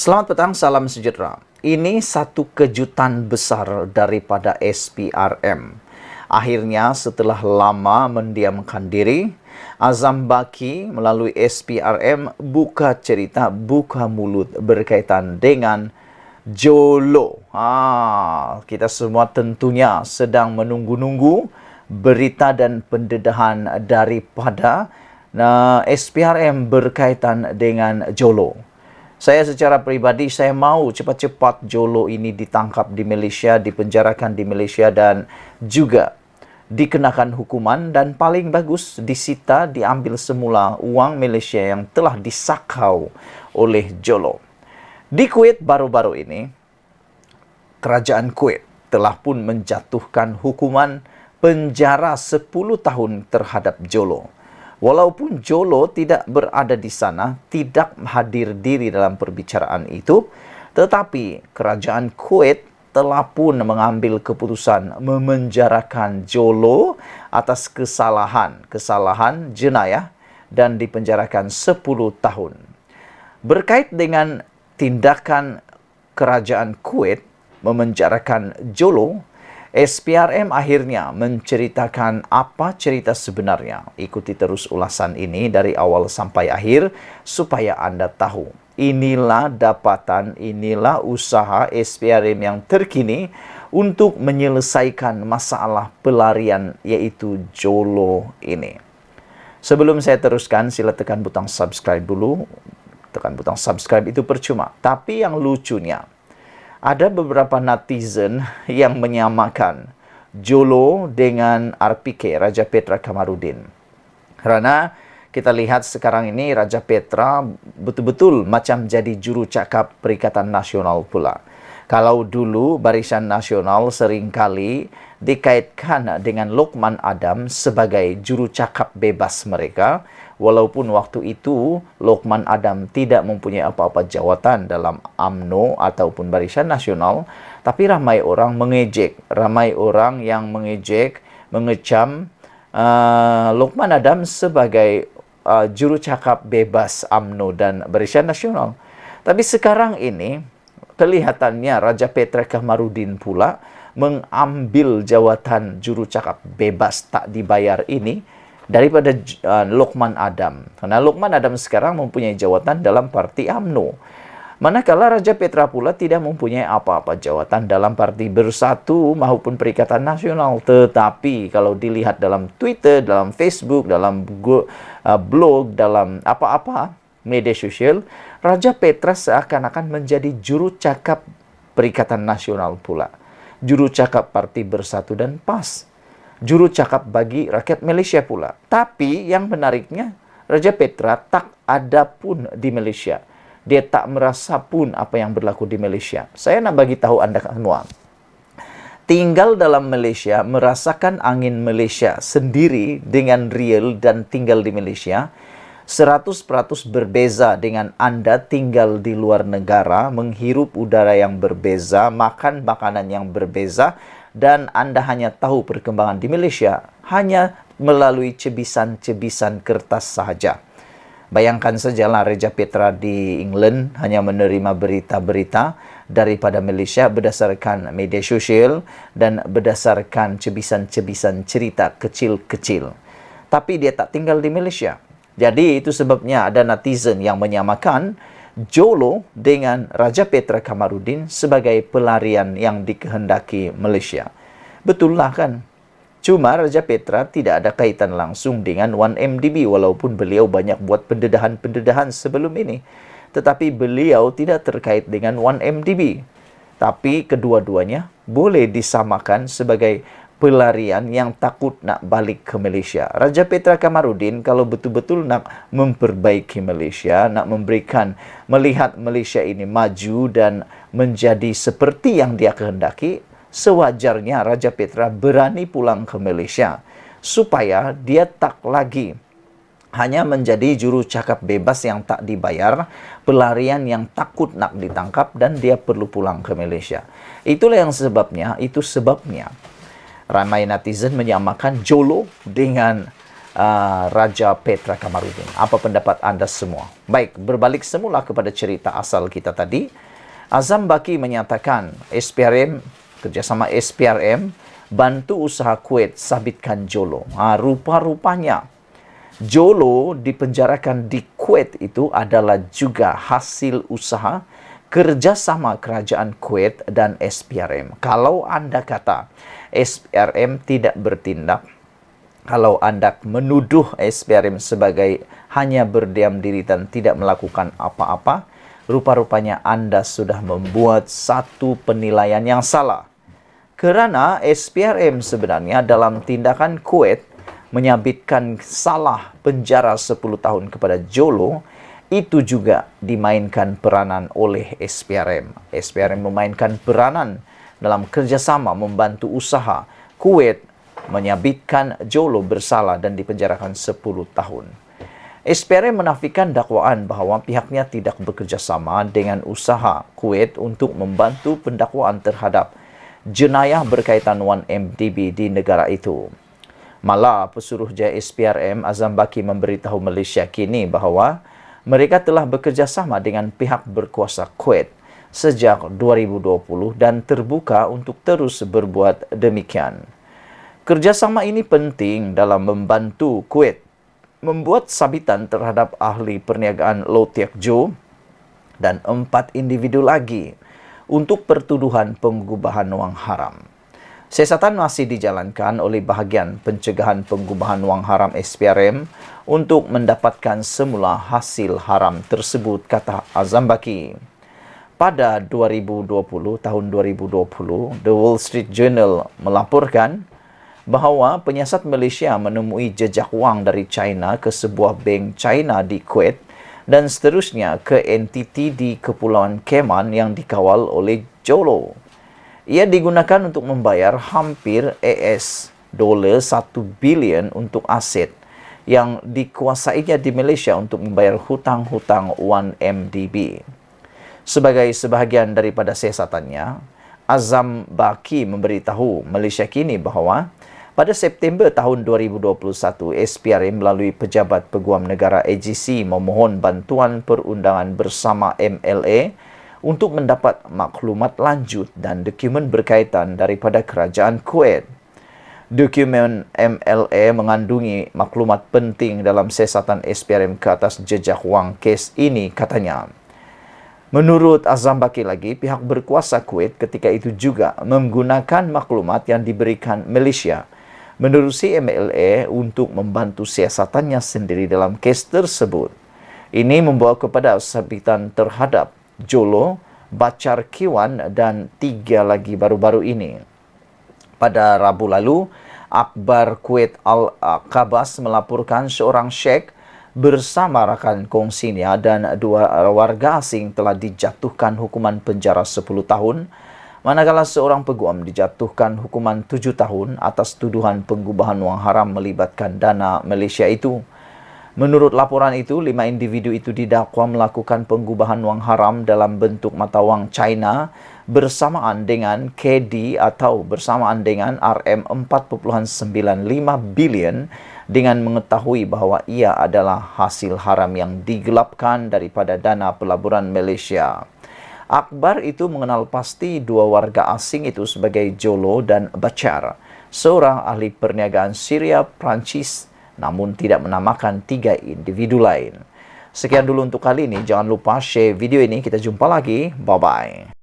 Selamat petang, salam sejahtera. Ini satu kejutan besar daripada SPRM. Akhirnya setelah lama mendiamkan diri, Azam Baki melalui SPRM buka cerita, buka mulut berkaitan dengan Jolo. Kita semua tentunya sedang menunggu-nunggu berita dan pendedahan daripada SPRM berkaitan dengan Jolo. Saya secara pribadi, saya mau cepat-cepat Jolo ini ditangkap di Malaysia, dipenjarakan di Malaysia dan juga dikenakan hukuman dan paling bagus disita, diambil semula uang Malaysia yang telah disakau oleh Jolo. Di Kuwait baru-baru ini, kerajaan Kuwait telah pun menjatuhkan hukuman penjara 10 tahun terhadap Jolo. Walaupun Jolo tidak berada di sana, tidak hadir diri dalam perbicaraan itu, tetapi kerajaan Kuwait telah pun mengambil keputusan memenjarakan Jolo atas kesalahan jenayah dan dipenjarakan 10 tahun. Berkait dengan tindakan kerajaan Kuwait memenjarakan Jolo, SPRM akhirnya menceritakan apa cerita sebenarnya. Ikuti terus ulasan ini dari awal sampai akhir supaya Anda tahu. Inilah dapatan, inilah usaha SPRM yang terkini untuk menyelesaikan masalah pelarian yaitu Jolo ini. Sebelum saya teruskan, sila tekan butang subscribe dulu. Tekan butang subscribe itu percuma. Tapi yang lucunya, ada beberapa netizen yang menyamakan Jolo dengan RPK, Raja Petra Kamarudin. Karena kita lihat sekarang ini Raja Petra betul-betul macam jadi juru cakap Perikatan Nasional pula. Kalau dulu Barisan Nasional seringkali dikaitkan dengan Lokman Adam sebagai juru cakap bebas mereka, walaupun waktu itu Lokman Adam tidak mempunyai apa-apa jawatan dalam UMNO ataupun Barisan Nasional, tapi ramai orang mengejek, ramai orang yang mengejek, mengecam Lokman Adam sebagai juru cakap bebas UMNO dan Barisan Nasional. Tapi sekarang ini kelihatannya Raja Petra Kamarudin pula mengambil jawatan juru cakap bebas tak dibayar ini daripada Lokman Adam. Karena Lokman Adam sekarang mempunyai jawatan dalam parti UMNO. Manakala Raja Petra pula tidak mempunyai apa-apa jawatan dalam parti Bersatu maupun Perikatan Nasional. Tetapi kalau dilihat dalam Twitter, dalam Facebook, dalam blog, dalam apa-apa media sosial, Raja Petra seakan-akan menjadi juru cakap Perikatan Nasional pula. Juru cakap Parti Bersatu dan PAS. Juru cakap bagi rakyat Malaysia pula. Tapi yang menariknya, Raja Petra tak ada pun di Malaysia. Dia tak merasa pun apa yang berlaku di Malaysia. Saya nak bagi tahu Anda semua. Tinggal dalam Malaysia, merasakan angin Malaysia sendiri dengan real dan tinggal di Malaysia, 100% berbeza dengan Anda tinggal di luar negara, menghirup udara yang berbeza, makan makanan yang berbeza, dan Anda hanya tahu perkembangan di Malaysia hanya melalui cebisan-cebisan kertas sahaja. Bayangkan sajalah Raja Petra di England hanya menerima berita-berita daripada Malaysia berdasarkan media sosial dan berdasarkan cebisan-cebisan cerita kecil-kecil. Tapi dia tak tinggal di Malaysia. Jadi itu sebabnya ada netizen yang menyamakan Jolo dengan Raja Petra Kamarudin sebagai pelarian yang dikehendaki Malaysia. Betul lah kan? Cuma Raja Petra tidak ada kaitan langsung dengan 1MDB walaupun beliau banyak buat pendedahan-pendedahan sebelum ini. Tetapi beliau tidak terkait dengan 1MDB. Tapi kedua-duanya boleh disamakan sebagai pelarian yang takut nak balik ke Malaysia. Raja Petra Kamarudin kalau betul-betul nak memperbaiki Malaysia, nak melihat Malaysia ini maju dan menjadi seperti yang dia kehendaki, sewajarnya Raja Petra berani pulang ke Malaysia supaya dia tak lagi hanya menjadi juru cakap bebas yang tak dibayar, pelarian yang takut nak ditangkap dan dia perlu pulang ke Malaysia. Itu sebabnya ramai netizen menyamakan Jolo dengan Raja Petra Kamarudin. Apa pendapat anda semua? Baik, berbalik semula kepada cerita asal kita tadi. Azam Baki menyatakan SPRM, kerjasama SPRM, bantu usaha Kuwait sabitkan Jolo. Rupa-rupanya Jolo dipenjarakan di Kuwait itu adalah juga hasil usaha kerjasama kerajaan Kuwait dan SPRM. Kalau anda kata SPRM tidak bertindak, kalau anda menuduh SPRM sebagai hanya berdiam diri dan tidak melakukan apa-apa, rupa-rupanya anda sudah membuat satu penilaian yang salah. Kerana SPRM sebenarnya dalam tindakan Kuwait menyabitkan salah penjara 10 tahun kepada Jolo, itu juga dimainkan peranan oleh SPRM. SPRM memainkan peranan dalam kerjasama membantu usaha Kuwait menyabitkan Jolo bersalah dan dipenjarakan 10 tahun. SPRM menafikan dakwaan bahawa pihaknya tidak bekerja sama dengan usaha Kuwait untuk membantu pendakwaan terhadap jenayah berkaitan 1MDB di negara itu. Malah, Pesuruhjaya SPRM Azam Baki memberitahu Malaysia kini bahawa mereka telah bekerja sama dengan pihak berkuasa Kuwait sejak 2020 dan terbuka untuk terus berbuat demikian. Kerjasama ini penting dalam membantu Kuwait membuat sabitan terhadap ahli perniagaan Low Tiak Jo dan 4 individu lagi untuk pertuduhan pengubahan wang haram. Siasatan masih dijalankan oleh bahagian pencegahan pengubahan wang haram SPRM untuk mendapatkan semula hasil haram tersebut, kata Azam Baki. Pada 2020, tahun 2020, The Wall Street Journal melaporkan bahawa penyiasat Malaysia menemui jejak wang dari China ke sebuah bank China di Kuwait dan seterusnya ke entiti di Kepulauan Cayman yang dikawal oleh Jolo. Ia digunakan untuk membayar hampir $1 bilion untuk aset yang dikuasainya di Malaysia untuk membayar hutang-hutang 1MDB. Sebagai sebahagian daripada siasatannya, Azam Baki memberitahu Malaysia kini bahawa pada September tahun 2021, SPRM melalui Pejabat Peguam Negara AGC memohon bantuan perundangan bersama MLA untuk mendapat maklumat lanjut dan dokumen berkaitan daripada kerajaan Kuwait. Dokumen MLA mengandungi maklumat penting dalam siasatan SPRM ke atas jejak wang kes ini, katanya. Menurut Azam Baki lagi, pihak berkuasa Kuwait ketika itu juga menggunakan maklumat yang diberikan Malaysia menerusi MLA untuk membantu siasatannya sendiri dalam kes tersebut. Ini membawa kepada sabitan terhadap Jolo, Bacar Kiwan dan 3 lagi baru-baru ini. Pada Rabu lalu, Akhbar Kuwait Al-Qabas melaporkan seorang syekh bersama rakan kongsinya dan 2 warga asing telah dijatuhkan hukuman penjara 10 tahun, manakala seorang peguam dijatuhkan hukuman 7 tahun atas tuduhan pengubahan wang haram melibatkan dana Malaysia itu. Menurut laporan itu, 5 individu itu didakwa melakukan pengubahan wang haram dalam bentuk mata wang China bersamaan dengan KD atau bersamaan dengan RM4.95 bilion dengan mengetahui bahawa ia adalah hasil haram yang digelapkan daripada dana pelaburan Malaysia. Akhbar itu mengenal pasti 2 warga asing itu sebagai Jolo dan Bacar, seorang ahli perniagaan Syria Perancis, namun tidak menamakan 3 individu lain. Sekian dulu untuk kali ini. Jangan lupa share video ini. Kita jumpa lagi. Bye-bye.